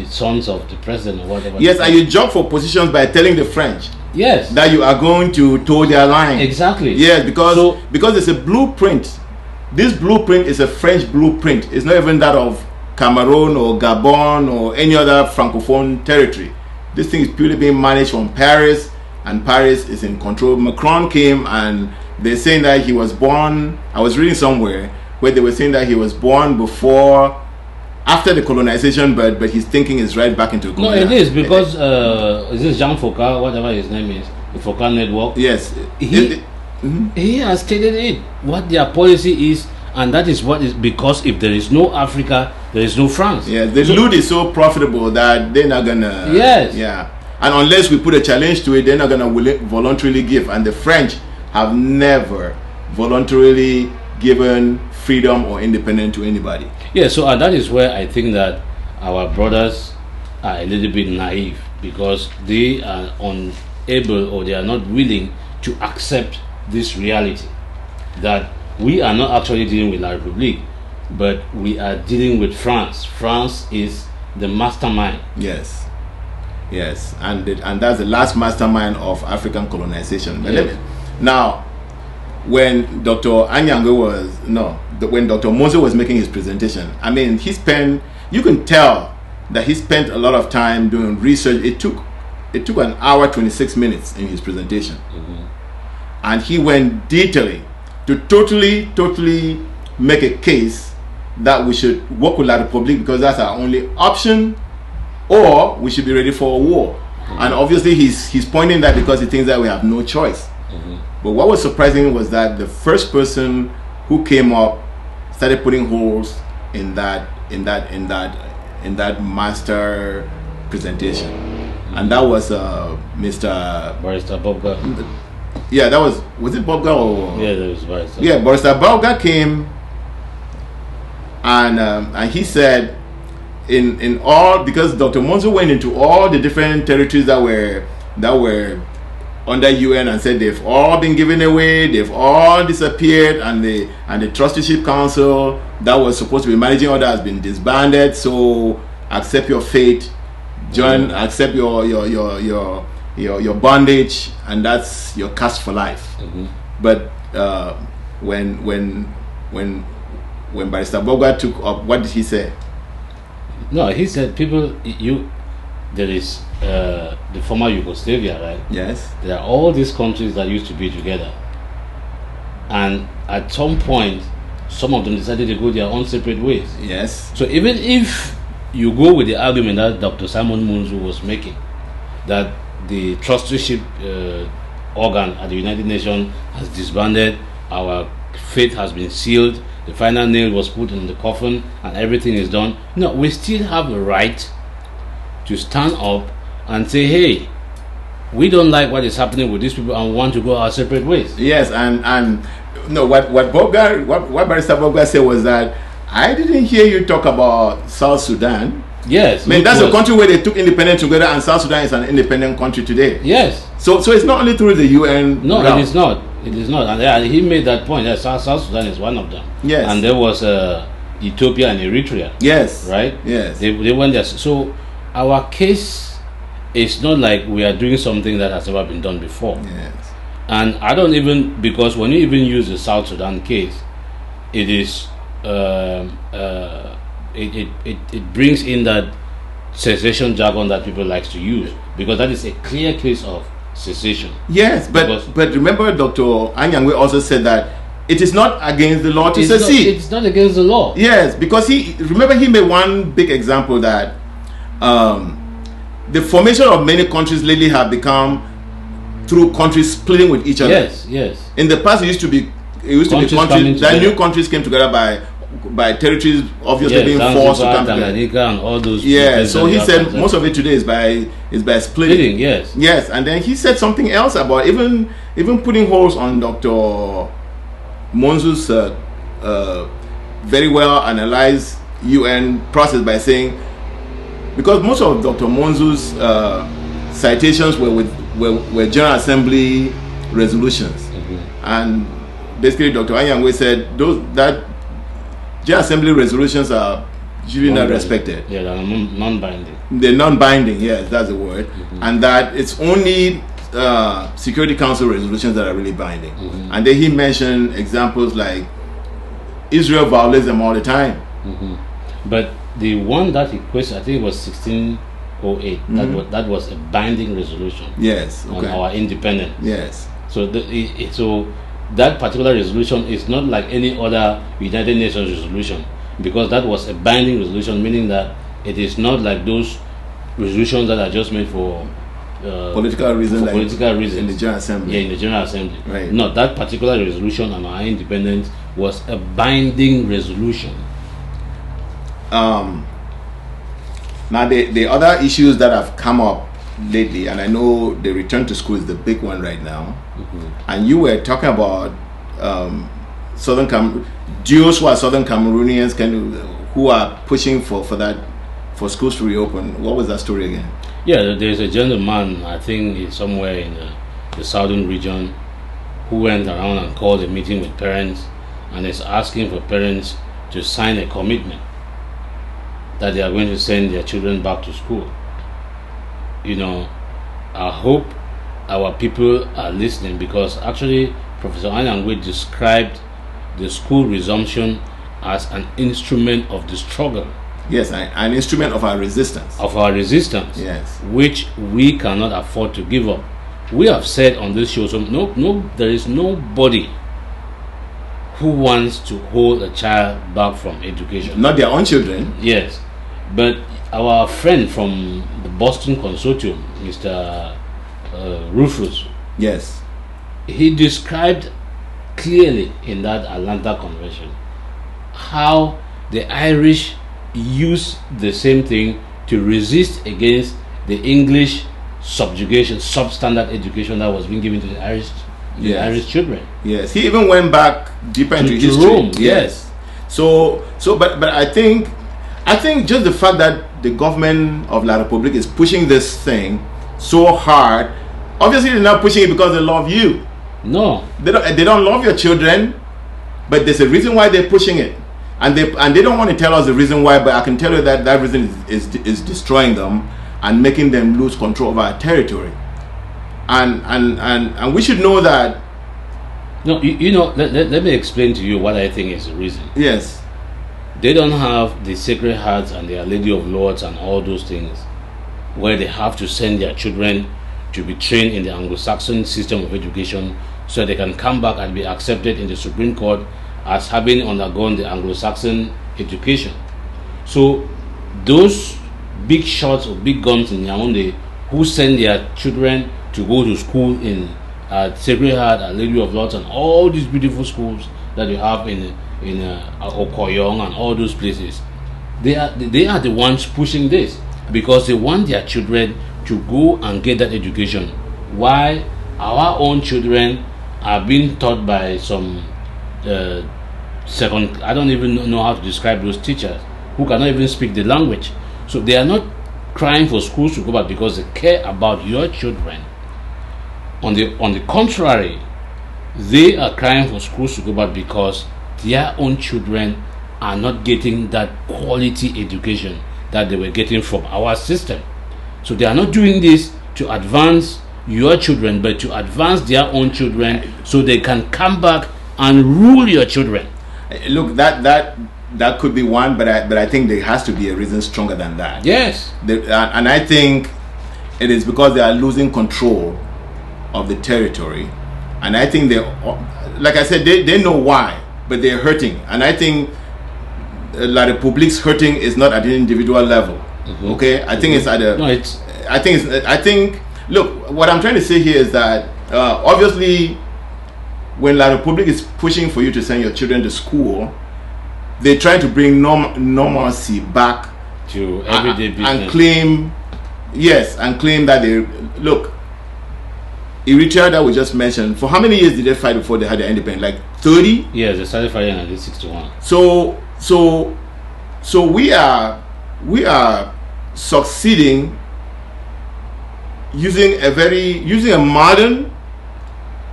sons of the president or whatever. Yes, and you jock for positions by telling the French. Yes. That you are going to toe their line. Exactly. Yes, because it's a blueprint. This blueprint is a French blueprint. It's not even that of Cameroon or Gabon or any other francophone territory. This thing is purely being managed from Paris, and Paris is in control. Macron came and they're saying that he was born, I was reading somewhere where they were saying that he was born after the colonization, but his thinking is right back into No, it is, because is this Jean Foucault, whatever his name is, the Foucault network? Yes. He has stated it, what their policy is, and that is what is, because if there is no Africa, there is no France. Yeah, the loot is so profitable that they're not gonna. Yes. Yeah, and unless we put a challenge to it, they're not gonna voluntarily give. And the French have never voluntarily given freedom or independence to anybody. Yeah, so that is where I think that our brothers are a little bit naive, because they are unable, or they are not willing to accept this reality that we are not actually dealing with La République, but we are dealing with France. France is the mastermind. Yes, and that's the last mastermind of African colonization. Yes. Now, when Dr. Anyangwe when Dr. Monzo was making his presentation, I mean, you can tell that he spent a lot of time doing research. It took an hour 26 minutes in his presentation, and he went detailing to totally make a case that we should work with La République because that's our only option, or we should be ready for a war. And obviously he's pointing that because he thinks that we have no choice. But what was surprising was that the first person who came up started putting holes in that master presentation, and that was Mr. Barrister Bobga. Yeah, that was it Bobga or? Yeah, that was Barrister. Yeah, Barrister Bobga came, and he said in all, because Dr. Monzo went into all the different territories that were under UN and said they've all been given away, they've all disappeared, and the trusteeship council that was supposed to be managing all that has been disbanded. So accept your fate, accept your bondage, and that's your cast for life. But when Barrister Bobga took up, what did he say? No, he said there is the former Yugoslavia, right? Yes. There are all these countries that used to be together, and at some point, some of them decided to go their own separate ways. Yes. So even if you go with the argument that Dr. Simon Munzu was making, that the trusteeship organ at the United Nations has disbanded, our fate has been sealed, the final nail was put in the coffin, and everything is done. No, we still have a right to stand up and say, hey, we don't like what is happening with these people and want to go our separate ways. Yes, and no, what Barrister Bobga said was that I didn't hear you talk about South Sudan. Yes. I mean, that's a country where they took independence together, and South Sudan is an independent country today. Yes. So it's not only through the UN. No, it is not. It is not. And he made that point. Yes, South Sudan is one of them. Yes. And there was Ethiopia and Eritrea. Yes. Right? Yes. They went there. So our case is not like we are doing something that has never been done before. Yes. And I don't even, because when you even use the South Sudan case, it is it brings in that secession jargon that people like to use, because that is a clear case of secession. Yes, but remember, Dr. Anyangwe also said that it is not against the law to secede. It's not against the law. Yes, because he made one big example that the formation of many countries lately have become through countries splitting with each other. Yes. In the past, it used to be countries that new countries came together by territories obviously being forced to come together. And all those. Yeah, so he said most of it today is by splitting. Yes, and then he said something else about even putting holes on Dr. Monzo's very well analyzed UN process by saying, because most of Dr. Monzo's citations were General Assembly resolutions, and basically Dr. Anyangwe said that General Assembly resolutions are usually not respected. Yeah, they're non-binding. They're non-binding, yes, that's the word. And that it's only Security Council resolutions that are really binding. And then he mentioned examples like Israel violates them all the time. But the one that he questioned, I think it was 1608, that was a binding resolution. Yes, on our independence. Yes. So so that particular resolution is not like any other United Nations resolution, because that was a binding resolution, meaning that it is not like those resolutions that are just made for political reasons, for like political reasons in the General Assembly. Yeah, in the General Assembly. Right. No, that particular resolution on our independence was a binding resolution. Now the other issues that have come up lately, and I know the return to school is the big one right now. And you were talking about Jews who are Southern Cameroonians who are pushing for schools to reopen. What was that story again? Yeah, there's a gentleman, I think he's somewhere in the southern region, who went around and called a meeting with parents and is asking for parents to sign a commitment that they are going to send their children back to school. I hope our people are listening, because actually Professor Anyangwe described the school resumption as an instrument of the struggle. Yes, an instrument of our resistance. Yes. Which we cannot afford to give up. We have said on this show, there is nobody who wants to hold a child back from education. Not their own children. Yes. But our friend from the Boston Consortium, Mr. Rufus, yes, he described clearly in that Atlanta Convention how the Irish use the same thing to resist against the English subjugation, substandard education that was being given to the Irish children. Yes, he even went back deeper into history. Rome. Yes. But I think just the fact that the government of La Republique is pushing this thing so hard, obviously they're not pushing it because they love you. No, they don't love your children, but there's a reason why they're pushing it, and they don't want to tell us the reason why. But I can tell you that reason is destroying them and making them lose control of our territory, and we should know that. No, let me explain to you what I think is the reason. Yes. They don't have the Sacred Hearts and the Our Lady of Lords and all those things where they have to send their children to be trained in the Anglo-Saxon system of education so they can come back and be accepted in the Supreme Court as having undergone the Anglo-Saxon education. So those big shots or big guns in Yaoundé who send their children to go to school in Sacred Heart, Our Lady of Lords, and all these beautiful schools that you have in Okoyong and all those places, they are the ones pushing this because they want their children to go and get that education. Why our own children are being taught by some second, I don't even know how to describe those teachers who cannot even speak the language. So they are not crying for schools to go back because they care about your children. On the contrary, they are crying for schools to go back because their own children are not getting that quality education that they were getting from our system. So they are not doing this to advance your children, but to advance their own children so they can come back and rule your children. Look, that could be one, but I think there has to be a reason stronger than that. Yes. And I think it is because they are losing control of the territory. And I think like I said, they know why, but they're hurting. And I think La Republique's hurting is not at an individual level. Mm-hmm. Okay, I think it's at a. No, it's. I think. Look, what I'm trying to say here is that obviously, when La Republique is pushing for you to send your children to school, they try to bring normalcy back to everyday business and claim that they look. Eritrea that we just mentioned. For how many years did they fight before they had their independence? Like 30? Yes, they started fighting in 1961. So we are succeeding using a modern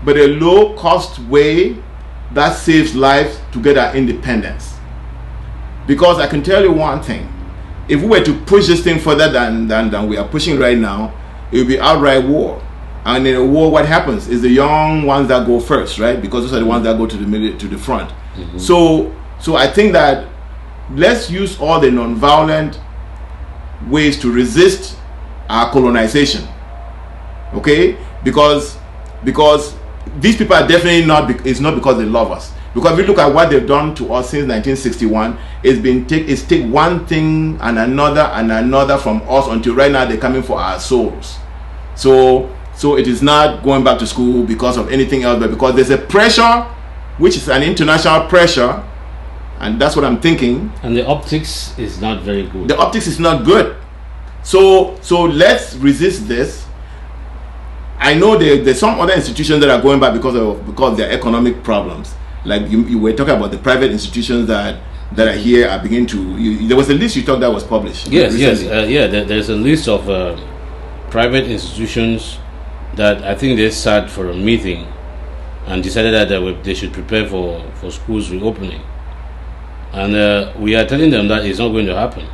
but a low cost way that saves lives to get our independence. Because I can tell you one thing, if we were to push this thing further than we are pushing right now, it would be outright war. And in a war, what happens is the young ones that go first, right? Because those are the ones that go to the front. Mm-hmm. So I think that let's use all the non-violent ways to resist our colonization. Okay? Because these people are definitely not. It's not because they love us. Because if you look at what they've done to us since 1961, it's take one thing and another from us until right now they're coming for our souls. So it is not going back to school because of anything else, but because there's a pressure, which is an international pressure, and that's what I'm thinking. And the optics is not very good. The optics is not good. So let's resist this. I know there's some other institutions that are going back because of their economic problems. Like you were talking about the private institutions that are here are beginning to. There was a list you thought that was published. Yes. There's a list of private institutions that I think they sat for a meeting and decided that they should prepare for schools reopening. And we are telling them that it's not going to happen.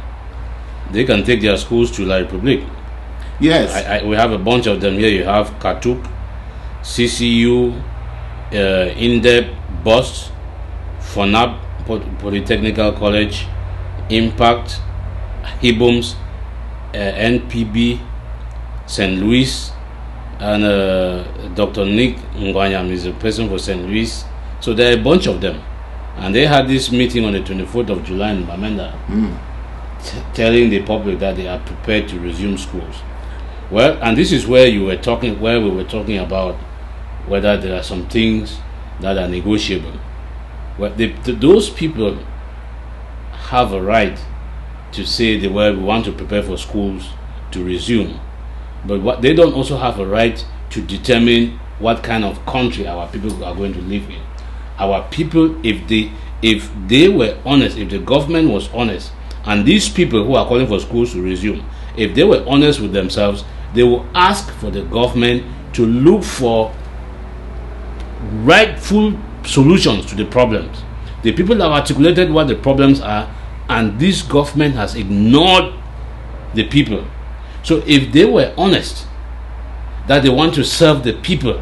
They can take their schools to La Republique. Yes. We have a bunch of them here. You have Katuk, CCU, INDEP, BOST, FONAP, Polytechnical College, Impact, HIBOMS, NPB, St. Louis, and Dr. Nick Ngwanyam is a person for St. Louis. So there are a bunch of them. And they had this meeting on the 24th of July in Bamenda, telling the public that they are prepared to resume schools. Well, and this is where we were talking about whether there are some things that are negotiable. Well, those people have a right to say we want to prepare for schools to resume, but they don't also have a right to determine what kind of country our people are going to live in. Our people, if they were honest, if the government was honest, and these people who are calling for schools to resume, if they were honest with themselves, they will ask for the government to look for rightful solutions to the problems. The people have articulated what the problems are, and this government has ignored the people. So if they were honest that they want to serve the people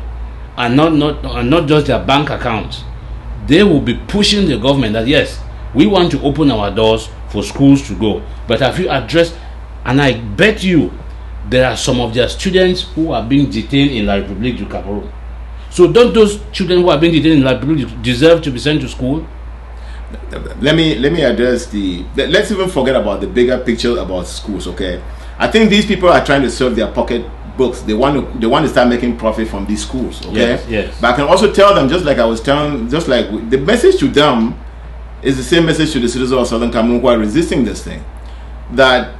and not just their bank accounts, they will be pushing the government that yes, we want to open our doors for schools to go. But have you addressed, and I bet you there are some of their students who are being detained in La Republique du Cameroon. So don't those children who are being detained in La Republique deserve to be sent to school? Let me address let's even forget about the bigger picture about schools, okay? I think these people are trying to serve their pocket books. They want to start making profit from these schools, okay? Yes. But I can also tell them, just like the message to them is the same message to the citizens of Southern Cameroon who are resisting this thing, that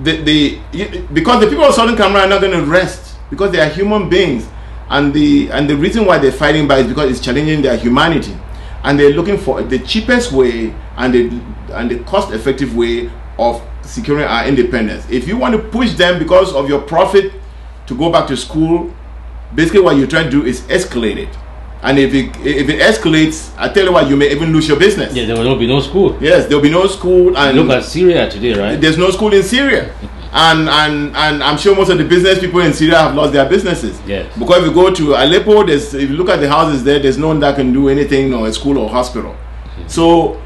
because the people of Southern Cameroon are not going to rest, because they are human beings, and the reason why they're fighting back is because it's challenging their humanity, and they're looking for the cheapest way and the cost-effective way of securing our independence. If you want to push them because of your profit to go back to school, basically what you're trying to do is escalate it. And if it escalates, I tell you what, you may even lose your business. Yeah, there will be no school. Yes, there will be no school. And look at Syria today, right? There's no school in Syria. and I'm sure most of the business people in Syria have lost their businesses. Yes. Because if you go to Aleppo, if you look at the houses there's no one that can do anything, or a school or hospital. So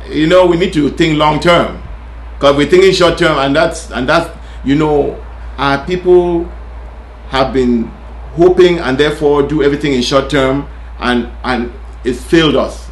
we need to think long term, because we're thinking short term, and that's our people have been hoping and therefore do everything in short term, and it's failed us,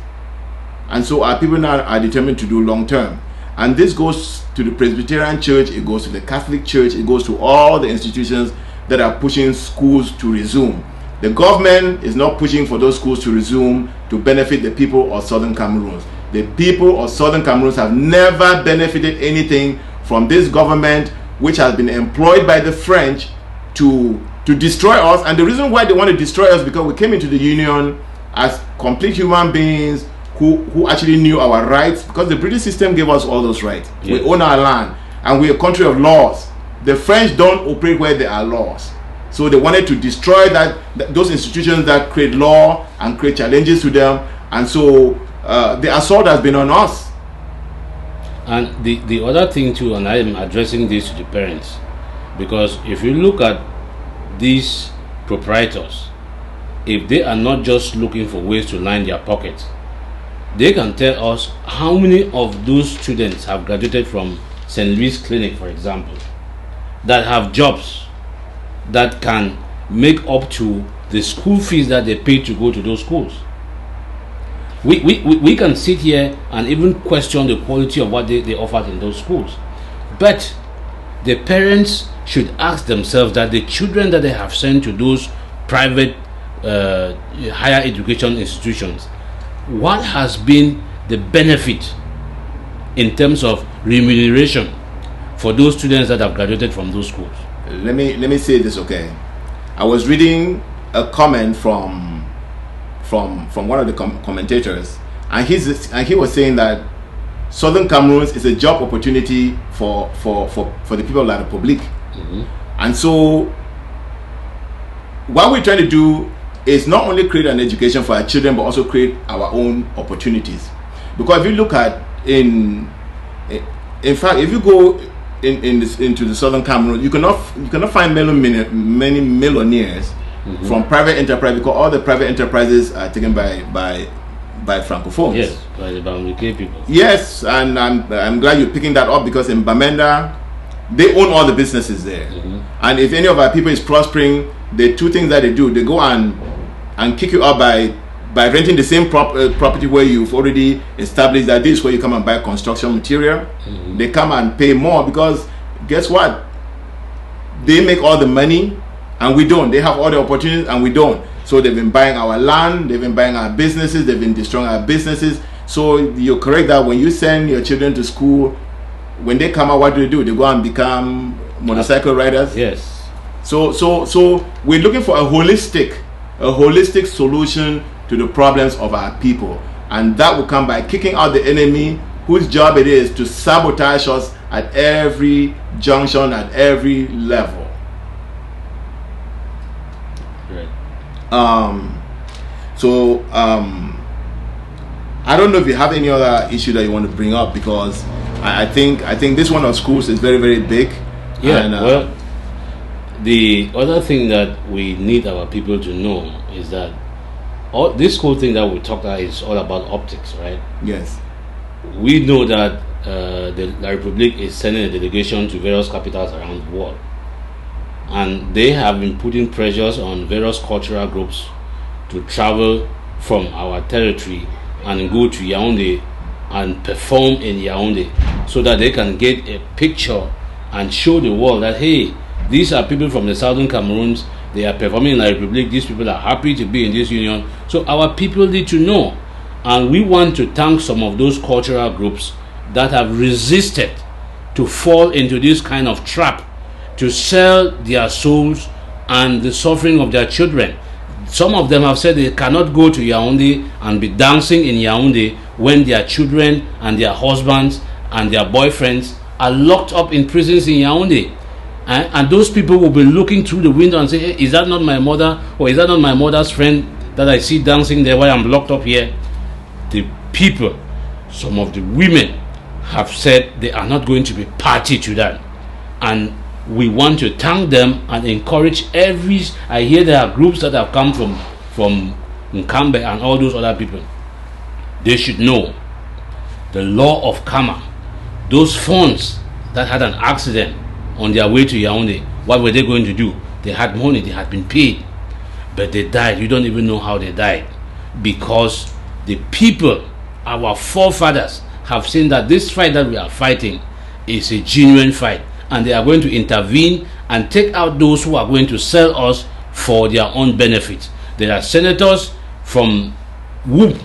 and so our people now are determined to do long term. And this goes to the Presbyterian Church, it goes to the Catholic Church, it goes to all the institutions that are pushing schools to resume. The government is not pushing for those schools to resume to benefit the people of Southern Cameroon. The people of Southern Cameroon have never benefited anything from this government, which has been employed by the French to destroy us. And the reason why they want to destroy us, because we came into the Union as complete human beings who actually knew our rights, because the British system gave us all those rights. Yes. We own our land, and we're a country of laws. The French don't operate where there are laws. So they wanted to destroy those institutions that create law and create challenges to them. And so the assault has been on us. And the other thing too, and I am addressing this to the parents, because if you look at these proprietors, if they are not just looking for ways to line their pockets, they can tell us how many of those students have graduated from St. Louis Clinic, for example, that have jobs that can make up to the school fees that they pay to go to those schools. We can sit here and even question the quality of what they offered in those schools. But the parents should ask themselves that the children that they have sent to those private higher education institutions, what has been the benefit in terms of remuneration for those students that have graduated from those schools? Let me say this, okay? I was reading a comment from one of the commentators, and he was saying that Southern Cameroon is a job opportunity for the people of La Republique. And so what we're trying to do is not only create an education for our children, but also create our own opportunities. Because if you look at in fact, if you go into the Southern Cameroon, you cannot find many millionaires from private enterprise, because all the private enterprises are taken by francophones. Yes, by the Bamileke people. Yes, and I'm glad you're picking that up, because in Bamenda, they own all the businesses there. And if any of our people is prospering, the two things that they do, they go and kick you out by renting the same property where you've already established that this is where you come and buy construction material. They come and pay more, because guess what? They make all the money and we don't. They have all the opportunities and we don't. So they've been buying our land, they've been buying our businesses, they've been destroying our businesses. So you're correct that when you send your children to school, when they come out, what do? They go and become motorcycle riders. Yes. So we're looking for a holistic solution to the problems of our people, and that will come by kicking out the enemy, whose job it is to sabotage us at every junction, at every level. Right. I don't know if you have any other issue that you want to bring up, because I think this one of schools is very, very big. Yeah. And, well, the other thing that we need our people to know is that this whole thing that we talked about is all about optics, right? Yes. We know that the La Republique is sending a delegation to various capitals around the world, and they have been putting pressures on various cultural groups to travel from our territory and go to Yaoundé and perform in Yaoundé, so that they can get a picture and show the world that, hey, these are people from the Southern Cameroons, they are performing in La Republique, these people are happy to be in this union. So our people need to know, and we want to thank some of those cultural groups that have resisted to fall into this kind of trap, to sell their souls and the suffering of their children. Some of them have said they cannot go to Yaoundé and be dancing in Yaoundé when their children and their husbands and their boyfriends are locked up in prisons in Yaoundé. And those people will be looking through the window and say, hey, is that not my mother, or is that not my mother's friend that I see dancing there while I'm locked up here? The people, some of the women, have said they are not going to be party to that. And we want to thank them and encourage I hear there are groups that have come from Nkambe and all those other people. They should know the law of karma. Those funds that had an accident on their way to Yaoundé, what were they going to do? They had money, they had been paid, but they died. You don't even know how they died, because the people, our forefathers, have seen that this fight that we are fighting is a genuine fight, and they are going to intervene and take out those who are going to sell us for their own benefit. There are senators from WUM,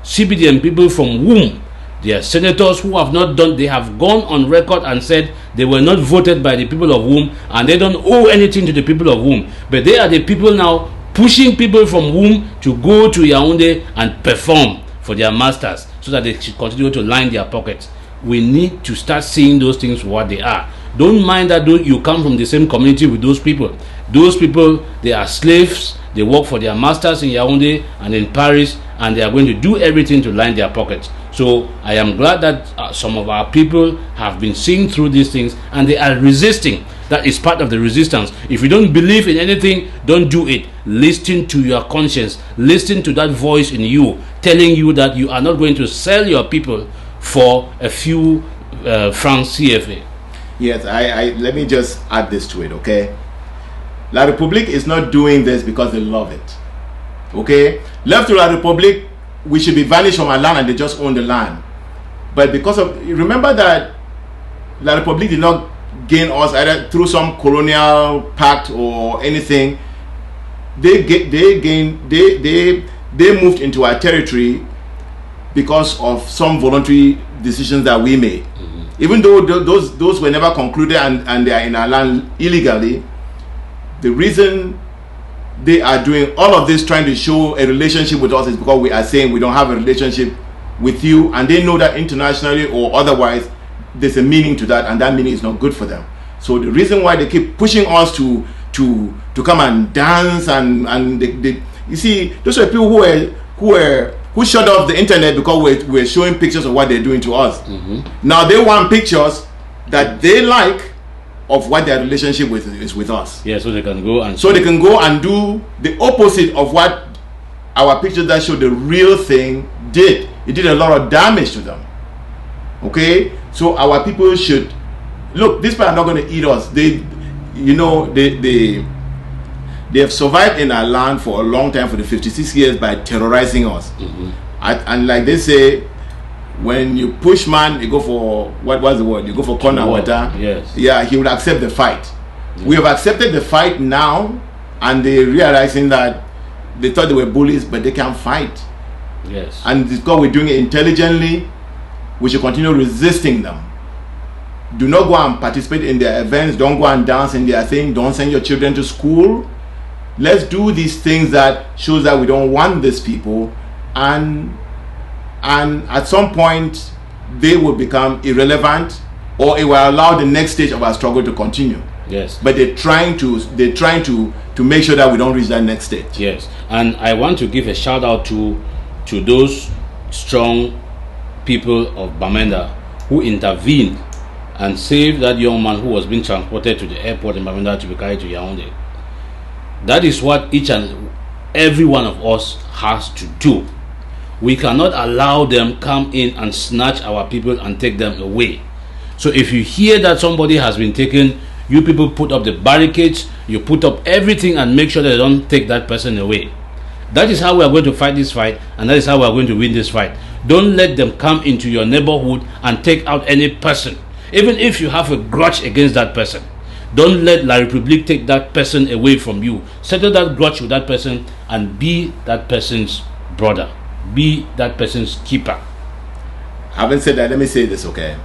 CBDM people from WUM. There are senators who have not done, they have gone on record and said they were not voted by the people of WUM, and they don't owe anything to the people of WUM. But they are the people now pushing people from WUM to go to Yaoundé and perform for their masters, so that they should continue to line their pockets. We need to start seeing those things for what they are. Don't mind that you come from the same community with those people. Those people, they are slaves. They work for their masters in Yaoundé and in Paris, and they are going to do everything to line their pockets. So I am glad that some of our people have been seeing through these things, and they are resisting. That is part of the resistance. If you don't believe in anything, don't do it. Listen to your conscience. Listen to that voice in you telling you that you are not going to sell your people for a few francs CFA. Yes, I let me just add this to it, okay? La Republique is not doing this because they love it, okay? Left to La Republique, we should be vanished from our land and they just own the land. But because of, remember that La Republique did not gain us either through some colonial pact or anything. They moved into our territory because of some voluntary decisions that we made. Even though those were never concluded and they are in our land illegally, the reason they are doing all of this, trying to show a relationship with us, is because we are saying we don't have a relationship with you, and they know that internationally or otherwise there's a meaning to that, and that meaning is not good for them. So the reason why they keep pushing us to come and dance and they you see, those are people who shut off the internet because we're showing pictures of what they're doing to us. Now they want pictures that they like of what their relationship is with us. Yeah, so they can go and do the opposite of what our pictures that show the real thing did. It did a lot of damage to them. Okay, so our people should look. These people are not going to eat us. They have survived in our land for a long time, for the 56 years, by terrorizing us. And like they say, when you push man, you go for what was the word? You go for corner water. Yes. Yeah, he will accept the fight. We have accepted the fight now, and they're realizing that they thought they were bullies, but they can fight. Yes. And because we're doing it intelligently, we should continue resisting them. Do not go and participate in their events. Don't go and dance in their thing. Don't send your children to school. Let's do these things that shows that we don't want these people, and at some point they will become irrelevant, or it will allow the next stage of our struggle to continue. Yes. But they're trying to make sure that we don't reach that next stage. Yes. And I want to give a shout out to those strong people of Bamenda who intervened and saved that young man who was being transported to the airport in Bamenda to be carried to Yaoundé. That is what each and every one of us has to do. We cannot allow them come in and snatch our people and take them away. So if you hear that somebody has been taken, you people put up the barricades, you put up everything and make sure that they don't take that person away. That is how we are going to fight this fight, and that is how we are going to win this fight. Don't let them come into your neighborhood and take out any person, even if you have a grudge against that person. Don't let La République take that person away from you. Settle that grudge with that person and be that person's brother. Be that person's keeper. Having said that, let me say this, okay?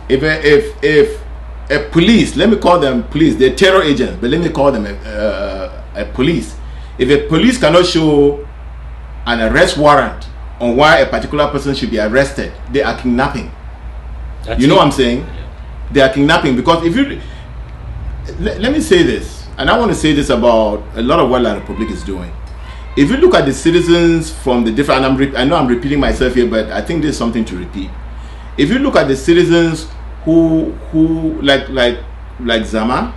If a police, let me call them police, they're terror agents, but let me call them a police. If a police cannot show an arrest warrant on why a particular person should be arrested, they are kidnapping. You know what I'm saying? Yeah. They are kidnapping, because if you let me say this, and I want to say this about a lot of what La République is doing. If you look at the citizens from the different, I know I'm repeating myself here, but I think there's something to repeat. If you look at the citizens who like Zama,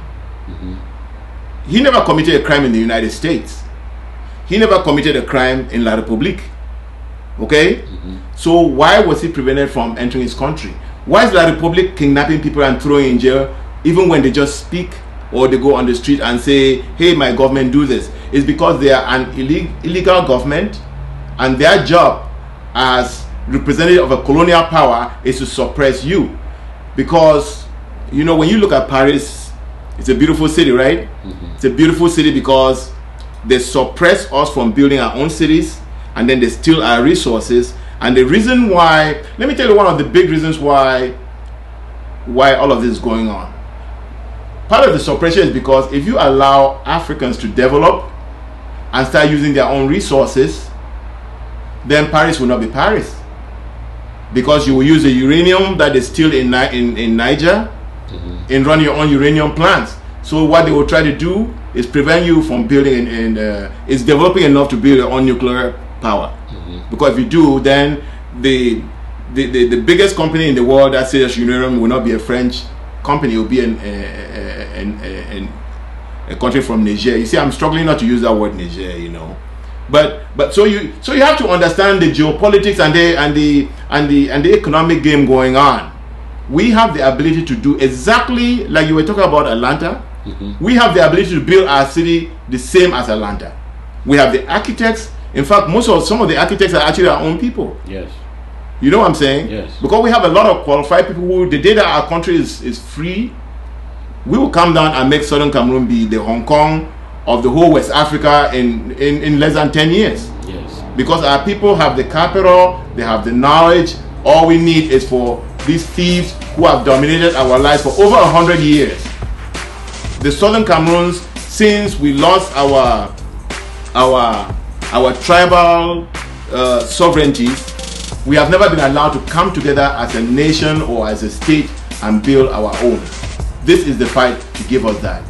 he never committed a crime in the United States. He never committed a crime in La République. Okay? So why was he prevented from entering his country? Why is La République kidnapping people and throwing in jail even when they just speak or they go on the street and say, hey, my government, do this? It's because they are an illegal government, and their job as representative of a colonial power is to suppress you. Because, you know, when you look at Paris, it's a beautiful city, right? It's a beautiful city because they suppress us from building our own cities, and then they steal our resources. And the reason why, let me tell you one of the big reasons why all of this is going on. Part of the suppression is because if you allow Africans to develop and start using their own resources, then Paris will not be Paris. Because you will use the uranium that is still in Niger and run your own uranium plants. So what they will try to do is prevent you from building is developing enough to build your own nuclear power. Because if you do, then the biggest company in the world that sells uranium will not be a French company. It will be a country from Niger. You see, I'm struggling not to use that word Niger, you know. But so you have to understand the geopolitics and the economic game going on. We have the ability to do exactly like you were talking about Atlanta. We have the ability to build our city the same as We have the architects. In fact, some of the architects are actually our own people. Yes. You know what I'm saying? Yes. Because we have a lot of qualified people who, the day that our country is free, we will come down and make Southern Cameroon be the Hong Kong of the whole West Africa in less than 10 years. Yes. Because our people have the capital, they have the knowledge. All we need is for these thieves who have dominated our lives for over 100 years. The Southern Cameroons, since we lost our tribal sovereignty, we have never been allowed to come together as a nation or as a state and build our own. This is the fight to give us that.